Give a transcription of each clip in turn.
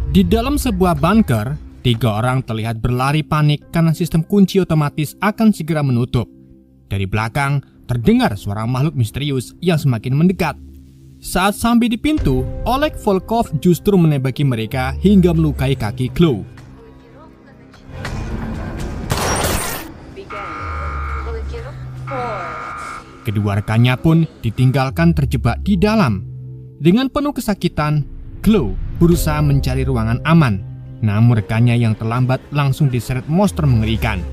Di dalam sebuah bunker, 3 orang terlihat berlari panik karena sistem kunci otomatis akan segera menutup. Dari belakang, terdengar suara makhluk misterius yang semakin mendekat. Saat sampai di pintu, Oleg Volkov justru menembaki mereka hingga melukai kaki Chloe. Kedua rekannya pun ditinggalkan terjebak di dalam. Dengan penuh kesakitan, Chloe berusaha mencari ruangan aman, namun rekannya yang terlambat langsung diseret monster mengerikan.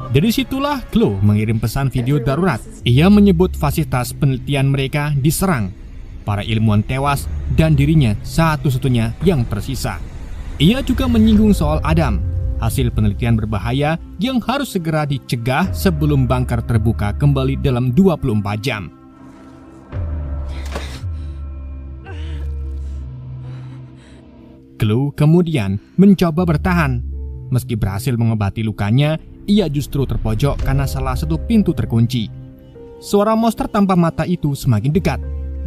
Dari situlah Chloe mengirim pesan video darurat. Ia menyebut fasilitas penelitian mereka diserang. Para ilmuwan tewas dan dirinya satu-satunya yang tersisa. Ia juga menyinggung soal Adam, hasil penelitian berbahaya yang harus segera dicegah sebelum bunker terbuka kembali dalam 24 jam. Chloe kemudian mencoba bertahan. Meski berhasil mengobati lukanya, ia justru terpojok karena salah satu pintu terkunci. Suara monster tanpa mata itu semakin dekat,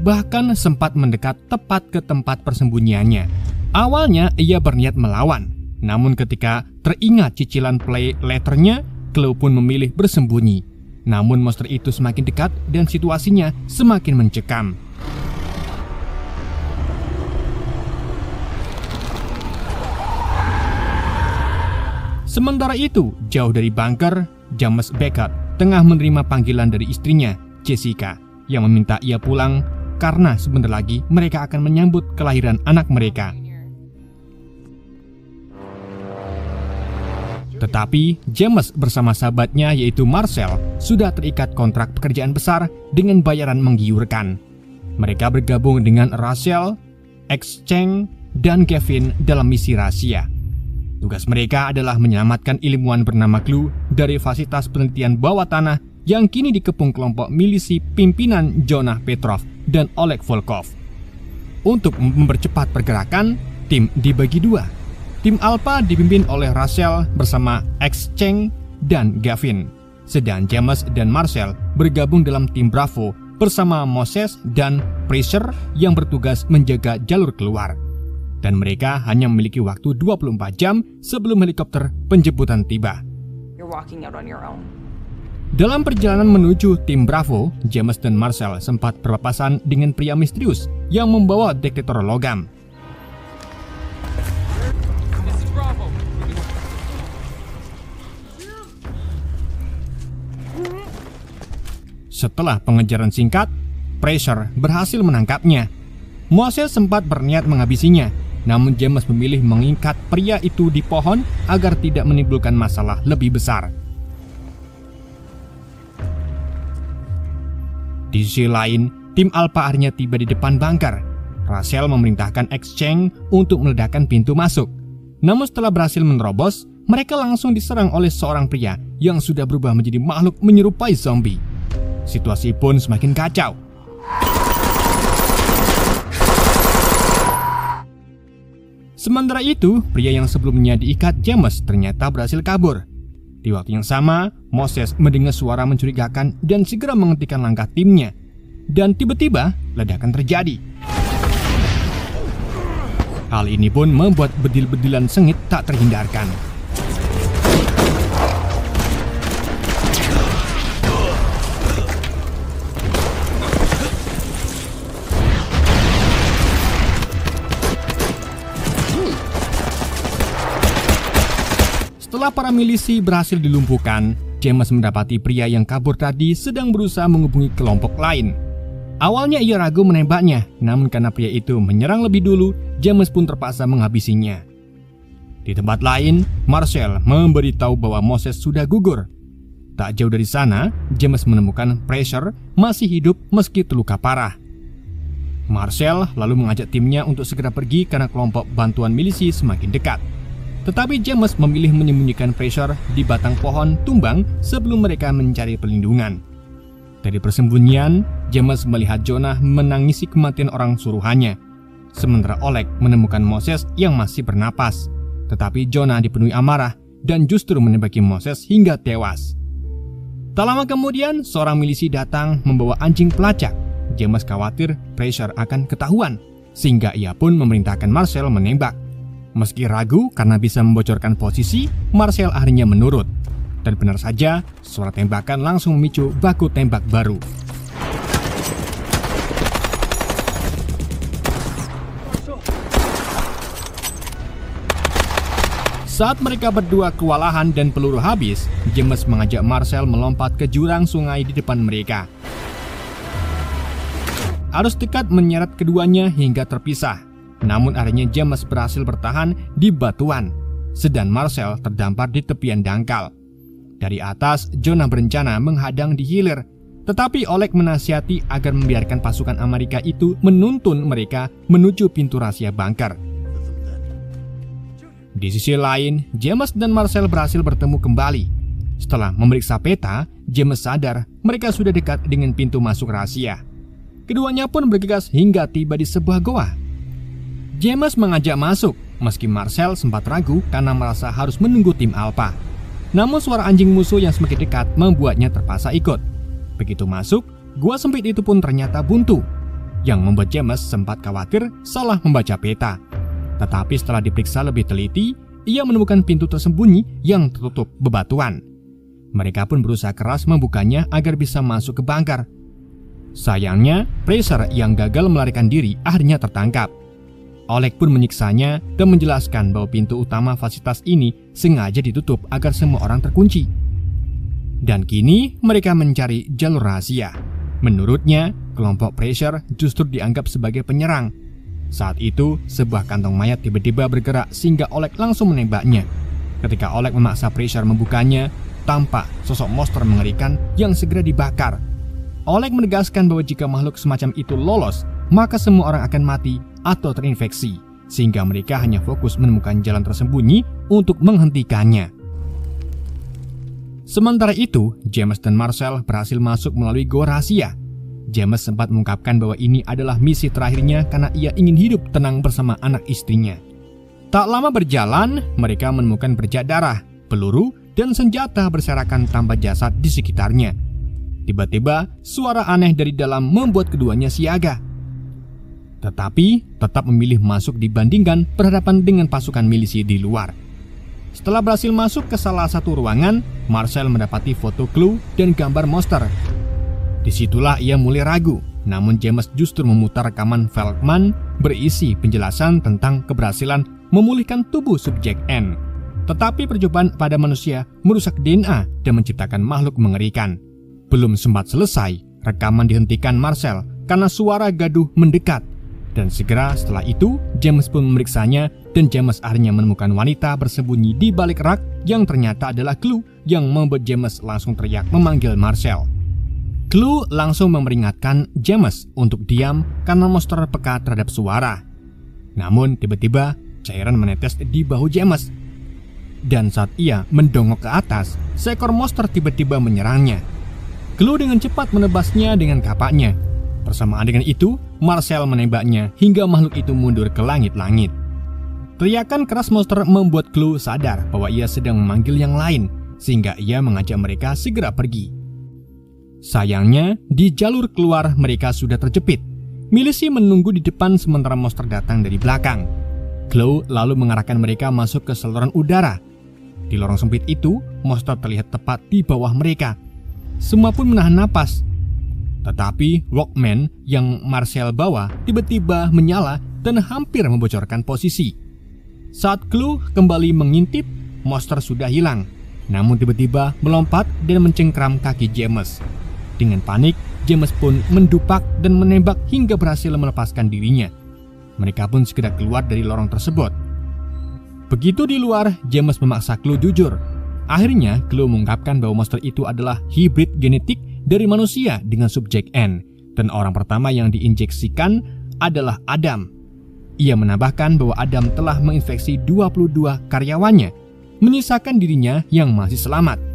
bahkan sempat mendekat tepat ke tempat persembunyiannya. Awalnya ia berniat melawan, namun ketika teringat cicilan play letternya, Chloe pun memilih bersembunyi. Namun monster itu semakin dekat dan situasinya semakin mencekam. Sementara itu, jauh dari bunker, James Beckett tengah menerima panggilan dari istrinya, Jessica, yang meminta ia pulang karena sebentar lagi mereka akan menyambut kelahiran anak mereka. Tetapi, James bersama sahabatnya yaitu Marcel sudah terikat kontrak pekerjaan besar dengan bayaran menggiurkan. Mereka bergabung dengan Rachel, X Cheng, dan Gavin dalam misi rahasia. Tugas mereka adalah menyelamatkan ilmuwan bernama Chloe dari fasilitas penelitian bawah tanah yang kini dikepung kelompok milisi pimpinan Jonah Petrov dan Oleg Volkov. Untuk mempercepat pergerakan, tim dibagi 2. Tim Alpha dipimpin oleh Rachel bersama X Cheng dan Gavin, sedang James dan Marcel bergabung dalam tim Bravo bersama Moses dan Fraser yang bertugas menjaga jalur keluar. Dan mereka hanya memiliki waktu 24 jam sebelum helikopter penjemputan tiba. Dalam perjalanan menuju tim Bravo, James dan Marcel sempat berpapasan dengan pria misterius yang membawa detektor logam. Setelah pengejaran singkat, Fraser berhasil menangkapnya. Moses sempat berniat menghabisinya, namun James memilih mengikat pria itu di pohon agar tidak menimbulkan masalah lebih besar. Di sisi lain, tim Alpha akhirnya tiba di depan bunker. Rachel memerintahkan X Cheng untuk meledakkan pintu masuk. Namun setelah berhasil menerobos, mereka langsung diserang oleh seorang pria yang sudah berubah menjadi makhluk menyerupai zombie. Situasi pun semakin kacau. Sementara itu, pria yang sebelumnya diikat James ternyata berhasil kabur. Di waktu yang sama, Moses mendengar suara mencurigakan dan segera menghentikan langkah timnya. Dan tiba-tiba, ledakan terjadi. Hal ini pun membuat bedil-bedilan sengit tak terhindarkan. Setelah para milisi berhasil dilumpuhkan, James mendapati pria yang kabur tadi sedang berusaha menghubungi kelompok lain. Awalnya ia ragu menembaknya, namun karena pria itu menyerang lebih dulu, James pun terpaksa menghabisinya. Di tempat lain, Marcel memberitahu bahwa Moses sudah gugur. Tak jauh dari sana, James menemukan Fraser masih hidup meski terluka parah. Marcel lalu mengajak timnya untuk segera pergi karena kelompok bantuan milisi semakin dekat. Tetapi James memilih menyembunyikan Fraser di batang pohon tumbang sebelum mereka mencari perlindungan. Dari persembunyian, James melihat Jonah menangisi kematian orang suruhannya. Sementara Oleg menemukan Moses yang masih bernapas. Tetapi Jonah dipenuhi amarah dan justru menembaki Moses hingga tewas. Tak lama kemudian, seorang milisi datang membawa anjing pelacak. James khawatir Fraser akan ketahuan, sehingga ia pun memerintahkan Marcel menembak. Meski ragu karena bisa membocorkan posisi, Marcel akhirnya menurut. Dan benar saja, suara tembakan langsung memicu baku tembak baru. Saat mereka berdua kewalahan dan peluru habis, James mengajak Marcel melompat ke jurang sungai di depan mereka. Arus dekat menyeret keduanya hingga terpisah. Namun akhirnya James berhasil bertahan di batuan, sedang Marcel terdampar di tepian dangkal. Dari atas, Jonah berencana menghadang di hilir, tetapi Oleg menasihati agar membiarkan pasukan Amerika itu menuntun mereka menuju pintu rahasia bunker. Di sisi lain, James dan Marcel berhasil bertemu kembali. Setelah memeriksa peta, James sadar mereka sudah dekat dengan pintu masuk rahasia. Keduanya pun bergegas hingga tiba di sebuah goa. James mengajak masuk, meski Marcel sempat ragu karena merasa harus menunggu tim Alpha. Namun suara anjing musuh yang semakin dekat membuatnya terpaksa ikut. Begitu masuk, gua sempit itu pun ternyata buntu, yang membuat James sempat khawatir salah membaca peta. Tetapi setelah diperiksa lebih teliti, ia menemukan pintu tersembunyi yang tertutup bebatuan. Mereka pun berusaha keras membukanya agar bisa masuk ke bunker. Sayangnya, Fraser yang gagal melarikan diri akhirnya tertangkap. Oleg pun menyiksanya dan menjelaskan bahwa pintu utama fasilitas ini sengaja ditutup agar semua orang terkunci. Dan kini mereka mencari jalur rahasia. Menurutnya, kelompok Fraser justru dianggap sebagai penyerang. Saat itu, sebuah kantong mayat tiba-tiba bergerak sehingga Oleg langsung menembaknya. Ketika Oleg memaksa Fraser membukanya, tampak sosok monster mengerikan yang segera dibakar. Oleg menegaskan bahwa jika makhluk semacam itu lolos, maka semua orang akan mati atau terinfeksi, sehingga mereka hanya fokus menemukan jalan tersembunyi untuk menghentikannya. Sementara itu, James dan Marcel berhasil masuk melalui goa rahasia. James sempat mengungkapkan bahwa ini adalah misi terakhirnya karena ia ingin hidup tenang bersama anak istrinya. Tak lama berjalan, mereka menemukan bercak darah, peluru, dan senjata berserakan tanpa jasad di sekitarnya. Tiba-tiba, suara aneh dari dalam membuat keduanya siaga. Tetapi, tetap memilih masuk dibandingkan berhadapan dengan pasukan milisi di luar. Setelah berhasil masuk ke salah satu ruangan, Marcel mendapati foto clue dan gambar monster. Disitulah ia mulai ragu, namun James justru memutar rekaman Feldman berisi penjelasan tentang keberhasilan memulihkan tubuh subjek N. Tetapi percobaan pada manusia merusak DNA dan menciptakan makhluk mengerikan. Belum sempat selesai, rekaman dihentikan Marcel karena suara gaduh mendekat. Dan segera setelah itu, James pun memeriksanya dan James akhirnya menemukan wanita bersembunyi di balik rak yang ternyata adalah clue yang membuat James langsung teriak memanggil Marcel. Clue langsung memperingatkan James untuk diam karena monster peka terhadap suara. Namun tiba-tiba cairan menetes di bahu James. Dan saat ia mendongok ke atas, seekor monster tiba-tiba menyerangnya. Clue dengan cepat menebasnya dengan kapaknya. Bersamaan dengan itu, Marcel menembaknya hingga makhluk itu mundur ke langit-langit. Teriakan keras monster membuat Clue sadar bahwa ia sedang memanggil yang lain, sehingga ia mengajak mereka segera pergi. Sayangnya, di jalur keluar mereka sudah terjepit. Milisi menunggu di depan sementara monster datang dari belakang. Clue lalu mengarahkan mereka masuk ke saluran udara. Di lorong sempit itu, monster terlihat tepat di bawah mereka. Semua pun menahan napas. Tetapi Walkman yang Marcel bawa tiba-tiba menyala dan hampir membocorkan posisi. Saat Clue kembali mengintip, monster sudah hilang. Namun tiba-tiba melompat dan mencengkram kaki James. Dengan panik, James pun mendupak dan menembak hingga berhasil melepaskan dirinya. Mereka pun segera keluar dari lorong tersebut. Begitu di luar, James memaksa Clue jujur. Akhirnya, Clue mengungkapkan bahwa monster itu adalah hibrid genetik dari manusia dengan subjek N, dan orang pertama yang diinjeksikan adalah Adam. Ia menambahkan bahwa Adam telah menginfeksi 22 karyawannya, menyisakan dirinya yang masih selamat.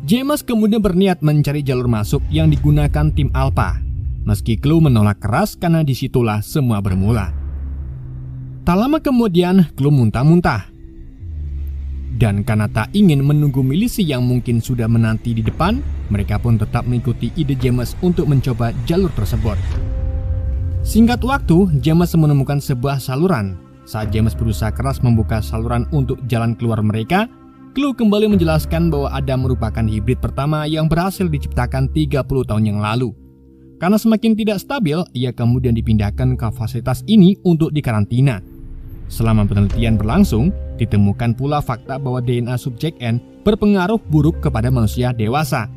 James kemudian berniat mencari jalur masuk yang digunakan tim Alpha, meski Clue menolak keras karena disitulah semua bermula. Tak lama kemudian, Clue muntah-muntah. Dan karena tak ingin menunggu milisi yang mungkin sudah menanti di depan, mereka pun tetap mengikuti ide James untuk mencoba jalur tersebut. Singkat waktu, James menemukan sebuah saluran. Saat James berusaha keras membuka saluran untuk jalan keluar mereka, Clue kembali menjelaskan bahwa Adam merupakan hibrid pertama yang berhasil diciptakan 30 tahun yang lalu. Karena semakin tidak stabil, ia kemudian dipindahkan ke fasilitas ini untuk dikarantina. Selama penelitian berlangsung, ditemukan pula fakta bahwa DNA subjek N berpengaruh buruk kepada manusia dewasa.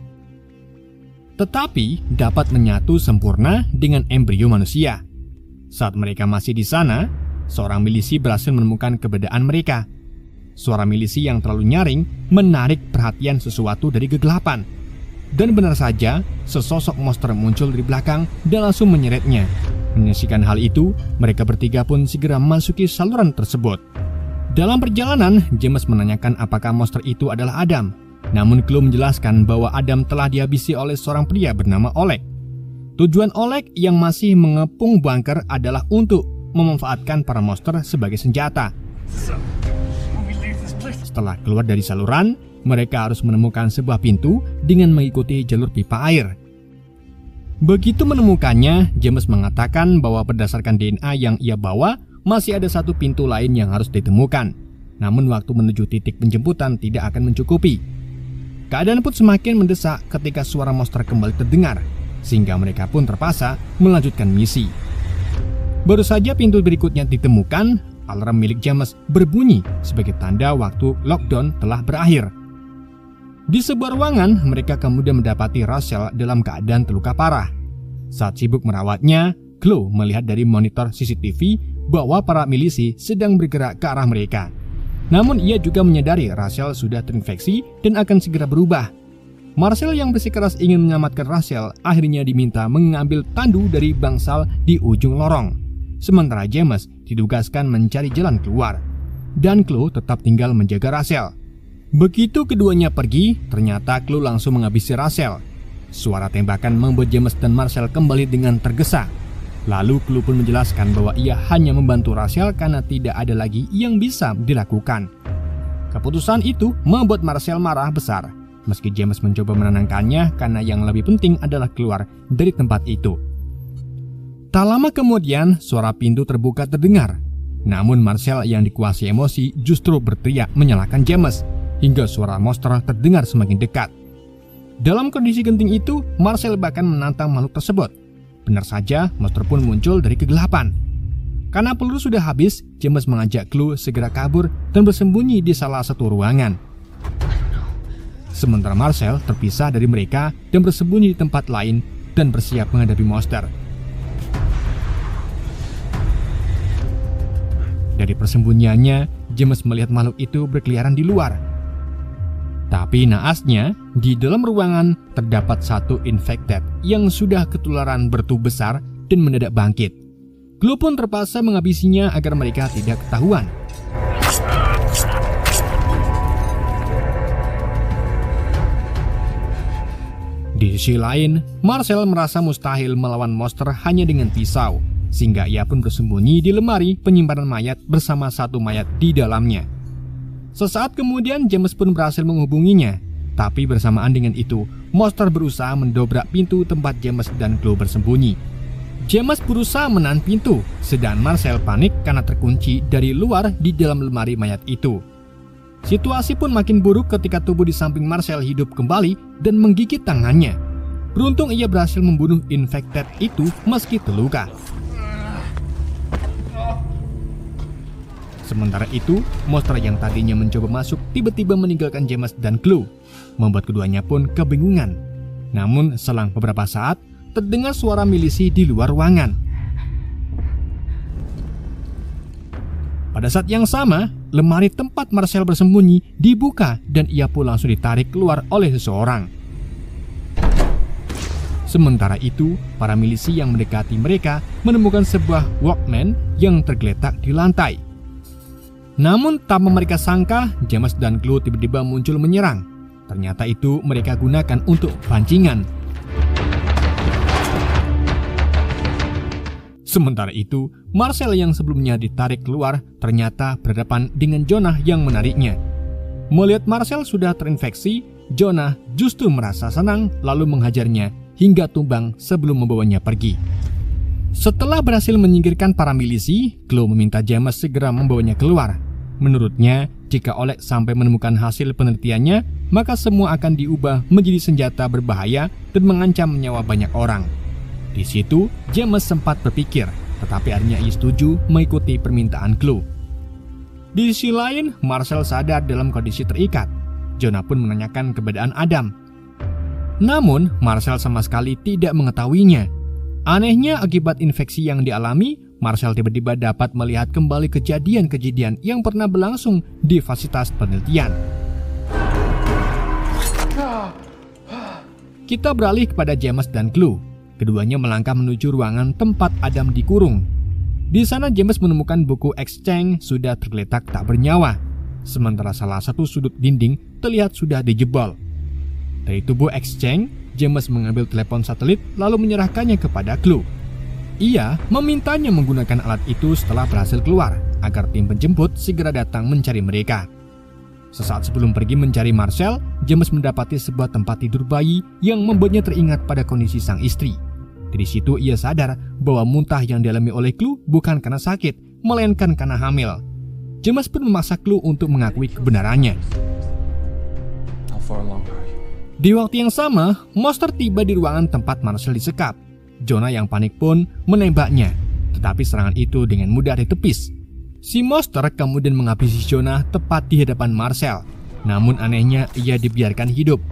Tetapi dapat menyatu sempurna dengan embrio manusia. Saat mereka masih di sana, seorang milisi berhasil menemukan keberadaan mereka. Suara milisi yang terlalu nyaring menarik perhatian sesuatu dari kegelapan. Dan benar saja, sesosok monster muncul dari belakang dan langsung menyeretnya. Menyaksikan hal itu, mereka bertiga pun segera memasuki saluran tersebut. Dalam perjalanan, James menanyakan apakah monster itu adalah Adam. Namun Clue menjelaskan bahwa Adam telah dihabisi oleh seorang pria bernama Oleg. Tujuan Oleg yang masih mengepung bunker adalah untuk memanfaatkan para monster sebagai senjata. Setelah keluar dari saluran, mereka harus menemukan sebuah pintu dengan mengikuti jalur pipa air. Begitu menemukannya, James mengatakan bahwa berdasarkan DNA yang ia bawa, masih ada satu pintu lain yang harus ditemukan. Namun waktu menuju titik penjemputan tidak akan mencukupi. Keadaan pun semakin mendesak ketika suara monster kembali terdengar, sehingga mereka pun terpaksa melanjutkan misi. Baru saja pintu berikutnya ditemukan, alarm milik James berbunyi sebagai tanda waktu lockdown telah berakhir. Di sebuah ruangan, mereka kemudian mendapati Rachel dalam keadaan terluka parah. Saat sibuk merawatnya, Clue melihat dari monitor CCTV bahwa para milisi sedang bergerak ke arah mereka. Namun ia juga menyadari Rachel sudah terinfeksi dan akan segera berubah. Marcel yang bersikeras ingin menyelamatkan Rachel akhirnya diminta mengambil tandu dari bangsal di ujung lorong. Sementara James ditugaskan mencari jalan keluar. Dan Clue tetap tinggal menjaga Rachel. Begitu keduanya pergi, ternyata Clue langsung menghabisi Rachel. Suara tembakan membuat James dan Marcel kembali dengan tergesa. Lalu Clue pun menjelaskan bahwa ia hanya membantu Rachel karena tidak ada lagi yang bisa dilakukan. Keputusan itu membuat Marcel marah besar, meski James mencoba menenangkannya karena yang lebih penting adalah keluar dari tempat itu. Tak lama kemudian, suara pintu terbuka terdengar. Namun Marcel yang dikuasai emosi justru berteriak menyalahkan James, hingga suara monster terdengar semakin dekat. Dalam kondisi genting itu, Marcel bahkan menantang makhluk tersebut. Benar saja, monster pun muncul dari kegelapan. Karena peluru sudah habis, James mengajak Clue segera kabur dan bersembunyi di salah satu ruangan. Sementara Marcel terpisah dari mereka dan bersembunyi di tempat lain dan bersiap menghadapi monster. Dari persembunyiannya, James melihat makhluk itu berkeliaran di luar. Tapi naasnya, di dalam ruangan terdapat satu infected yang sudah ketularan bertubuh besar dan mendadak bangkit. Clue pun terpaksa menghabisinya agar mereka tidak ketahuan. Di sisi lain, Marcel merasa mustahil melawan monster hanya dengan pisau, sehingga ia pun bersembunyi di lemari penyimpanan mayat bersama satu mayat di dalamnya. Sesaat kemudian James pun berhasil menghubunginya, tapi bersamaan dengan itu, monster berusaha mendobrak pintu tempat James dan Clue bersembunyi. James berusaha menahan pintu, sedang Marcel panik karena terkunci dari luar di dalam lemari mayat itu. Situasi pun makin buruk ketika tubuh di samping Marcel hidup kembali dan menggigit tangannya. Beruntung ia berhasil membunuh infected itu meski terluka. Sementara itu, monster yang tadinya mencoba masuk tiba-tiba meninggalkan James dan Clue, membuat keduanya pun kebingungan. Namun, selang beberapa saat, terdengar suara milisi di luar ruangan. Pada saat yang sama, lemari tempat Marcel bersembunyi dibuka dan ia pun langsung ditarik keluar oleh seseorang. Sementara itu, para milisi yang mendekati mereka menemukan sebuah Walkman yang tergeletak di lantai. Namun tanpa mereka sangka, James dan Clue tiba-tiba muncul menyerang. Ternyata itu mereka gunakan untuk pancingan. Sementara itu, Marcel yang sebelumnya ditarik keluar ternyata berhadapan dengan Jonah yang menariknya. Melihat Marcel sudah terinfeksi, Jonah justru merasa senang lalu menghajarnya hingga tumbang sebelum membawanya pergi. Setelah berhasil menyingkirkan para milisi, Chloe meminta James segera membawanya keluar. Menurutnya, jika Oleg sampai menemukan hasil penelitiannya, maka semua akan diubah menjadi senjata berbahaya dan mengancam nyawa banyak orang. Di situ, James sempat berpikir, tetapi akhirnya ia setuju mengikuti permintaan Chloe. Di sisi lain, Marcel sadar dalam kondisi terikat. Jonah pun menanyakan keberadaan Adam. Namun, Marcel sama sekali tidak mengetahuinya. Anehnya, akibat infeksi yang dialami, Marcel tiba-tiba dapat melihat kembali kejadian-kejadian yang pernah berlangsung di fasilitas penelitian. Kita beralih kepada James dan Chloe. Keduanya melangkah menuju ruangan tempat Adam dikurung. Di sana James menemukan buku X Cheng sudah tergeletak tak bernyawa, sementara salah satu sudut dinding terlihat sudah dijebol. Dari tubuh X Cheng, James mengambil telepon satelit lalu menyerahkannya kepada Chloe. Ia memintanya menggunakan alat itu setelah berhasil keluar, agar tim penjemput segera datang mencari mereka. Sesaat sebelum pergi mencari Marcel, James mendapati sebuah tempat tidur bayi yang membuatnya teringat pada kondisi sang istri. Dari situ ia sadar bahwa muntah yang dialami oleh Chloe bukan karena sakit, melainkan karena hamil. James pun memaksa Chloe untuk mengakui kebenarannya. Di waktu yang sama, monster tiba di ruangan tempat Marcel disekap. Jonah yang panik pun menembaknya, tetapi serangan itu dengan mudah ditepis. Si monster kemudian menghabisi Jonah tepat di hadapan Marcel. Namun anehnya ia dibiarkan hidup.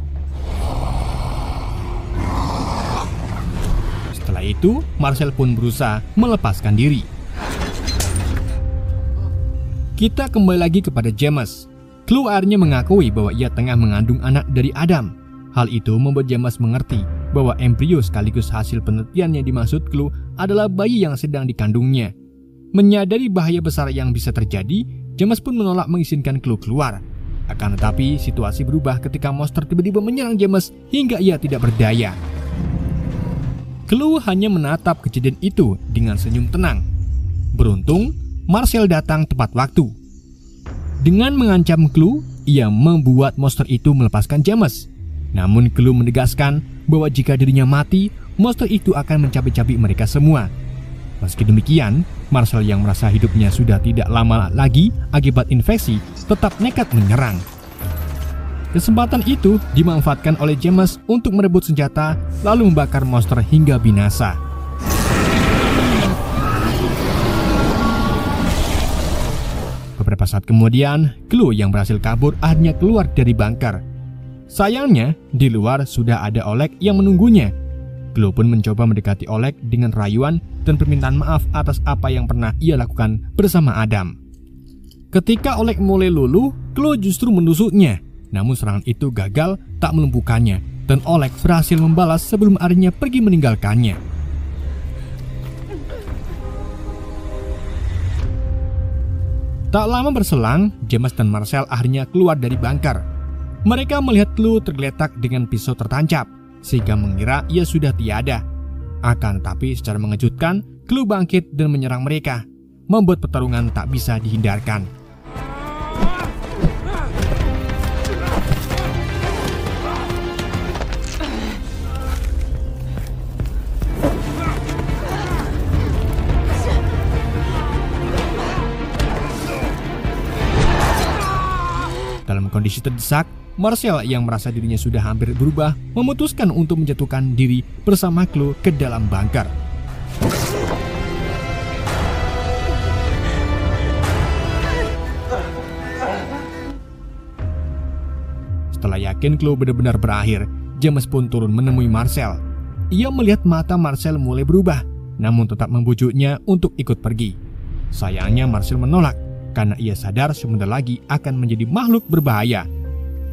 Setelah itu, Marcel pun berusaha melepaskan diri. Kita kembali lagi kepada James. Chloe akhirnya mengakui bahwa ia tengah mengandung anak dari Adam. Hal itu membuat James mengerti bahwa embrio sekaligus hasil penelitian yang dimaksud Chloe adalah bayi yang sedang dikandungnya. Menyadari bahaya besar yang bisa terjadi, James pun menolak mengizinkan Chloe keluar. Akan tetapi, situasi berubah ketika monster tiba-tiba menyerang James hingga ia tidak berdaya. Chloe hanya menatap kejadian itu dengan senyum tenang. Beruntung, Marcel datang tepat waktu. Dengan mengancam Chloe, ia membuat monster itu melepaskan James. Namun Chloe menegaskan bahwa jika dirinya mati, monster itu akan mencabik-cabik mereka semua. Meski demikian, Marcel yang merasa hidupnya sudah tidak lama lagi akibat infeksi tetap nekat menyerang. Kesempatan itu dimanfaatkan oleh James untuk merebut senjata lalu membakar monster hingga binasa. Beberapa saat kemudian, Chloe yang berhasil kabur akhirnya keluar dari bunker. Sayangnya, di luar sudah ada Oleg yang menunggunya. Chloe pun mencoba mendekati Oleg dengan rayuan dan permintaan maaf atas apa yang pernah ia lakukan bersama Adam. Ketika Oleg mulai luluh, Chloe justru menusuknya. Namun serangan itu gagal tak melumpuhkannya, dan Oleg berhasil membalas sebelum akhirnya pergi meninggalkannya. Tak lama berselang, James dan Marcel akhirnya keluar dari bunker. Mereka melihat Chloe tergeletak dengan pisau tertancap, sehingga mengira ia sudah tiada. Akan tetapi secara mengejutkan, Chloe bangkit dan menyerang mereka, membuat pertarungan tak bisa dihindarkan. Dalam kondisi terdesak, Marcel yang merasa dirinya sudah hampir berubah memutuskan untuk menjatuhkan diri bersama Chloe ke dalam bunker. Setelah yakin Chloe benar-benar berakhir, James pun turun menemui Marcel. Ia melihat mata Marcel mulai berubah, namun tetap membujuknya untuk ikut pergi. Sayangnya Marcel menolak, karena ia sadar sebentar lagi akan menjadi makhluk berbahaya.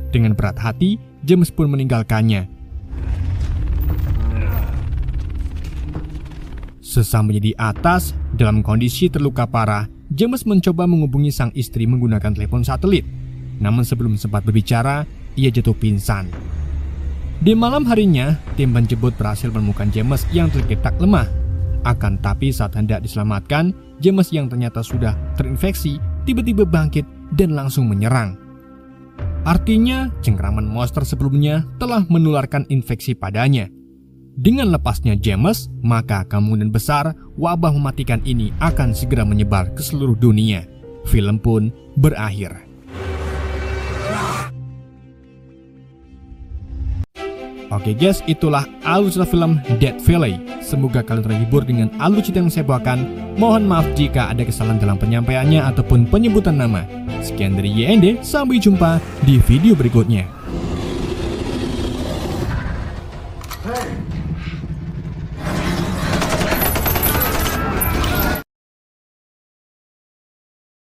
Dengan berat hati, James pun meninggalkannya. Sesampainya di atas, dalam kondisi terluka parah, James mencoba menghubungi sang istri menggunakan telepon satelit. Namun sebelum sempat berbicara, ia jatuh pingsan. Di malam harinya, tim penjemput berhasil menemukan James yang tergeletak lemah. Akan tapi saat hendak diselamatkan, James yang ternyata sudah terinfeksi tiba-tiba bangkit dan langsung menyerang. Artinya, cengkraman monster sebelumnya telah menularkan infeksi padanya. Dengan lepasnya James, maka kemungkinan besar wabah mematikan ini akan segera menyebar ke seluruh dunia. Film pun berakhir. Oke guys, itulah alur cerita film Death Valley. Semoga kalian terhibur dengan alur cerita yang saya bawakan. Mohon maaf jika ada kesalahan dalam penyampaiannya ataupun penyebutan nama. Sekian dari YND, sampai jumpa di video berikutnya.